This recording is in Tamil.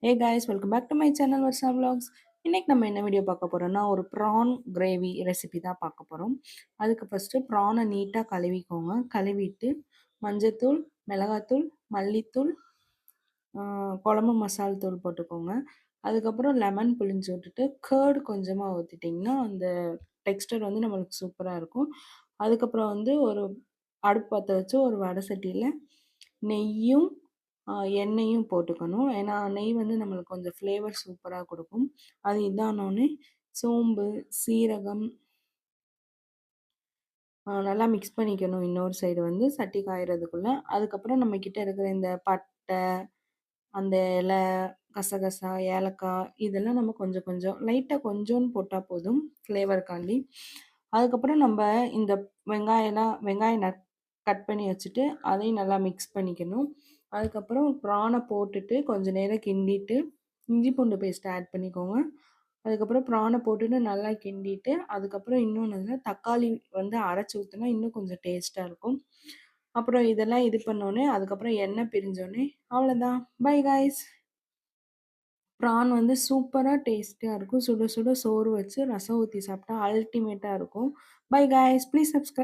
Hey guys, welcome back to my channel Varsha Vlogs. இன்னைக்கு நம்ம என்ன வீடியோ பார்க்க போறோம்னா ஒரு ப்ரான் கிரேவி ரெசிபி தான் பார்க்க போறோம். அதுக்கு ஃபர்ஸ்ட் ப்ரானை நீட்டா கழுவிக்கோங்க. கழுவிட்டு மஞ்சத்தூள், மிளகாத்தூள், மல்லித்தூள், குழம்பு மசால் தூள் போட்டுக்கோங்க. அதுக்கப்புறம் லெமன் புழிஞ்சு விட்டுட்டு கர்டு கொஞ்சமாக ஊற்றிட்டிங்கன்னா அந்த டெக்ஸ்டர் வந்து நம்மளுக்கு சூப்பராக இருக்கும். அதுக்கப்புறம் வந்து ஒரு அடுப்பு பற்ற வச்சு ஒரு வடை சட்டியில் நெய்யும் எண்ணெயும் போட்டுக்கணும். ஏன்னா நெய் வந்து நம்மளுக்கு கொஞ்சம் ஃப்ளேவர் சூப்பராக கொடுக்கும். அது இதானோடனே சோம்பு, சீரகம் நல்லா மிக்ஸ் பண்ணிக்கணும். இன்னொரு சைடு வந்து சட்டி காயறதுக்குள்ள. அதுக்கப்புறம் நம்ம கிட்ட இருக்கிற இந்த பட்டை, அந்த இலை, கசகசா, ஏலக்காய் இதெல்லாம் நம்ம கொஞ்சம் கொஞ்சம் லைட்டாக கொஞ்சோன்னு போட்டால் போதும் ஃப்ளேவருக்காண்டி. அதுக்கப்புறம் நம்ம இந்த வெங்காயம் கட் பண்ணி வச்சுட்டு அதையும் நல்லா மிக்ஸ் பண்ணிக்கணும். அதுக்கப்புறம் ப்ரானை போட்டுட்டு கொஞ்சம் நேரம் கிண்டிட்டு இஞ்சி பூண்டு பேஸ்ட் ஆட் பண்ணிக்கோங்க. அதுக்கப்புறம் ப்ரானை போட்டுட்டு நல்லா கிண்டிட்டு அதுக்கப்புறம் இன்னொன்று தக்காளி வந்து அரைச்சி ஊற்றினா இன்னும் கொஞ்சம் டேஸ்ட்டாக இருக்கும். அப்புறம் இதெல்லாம் இது பண்ணோடனே அதுக்கப்புறம் எண்ணெய் பிரிஞ்சோடனே அவ்வளோதான். By guys. ப்ரான் வந்து சூப்பரா டேஸ்ட்டியா இருக்கும். சுட சுட சோறு வச்சு ரசம் ஊத்தி சாப்பிட்டா அல்டிமேட்டா இருக்கும். By guys. Please subscribe.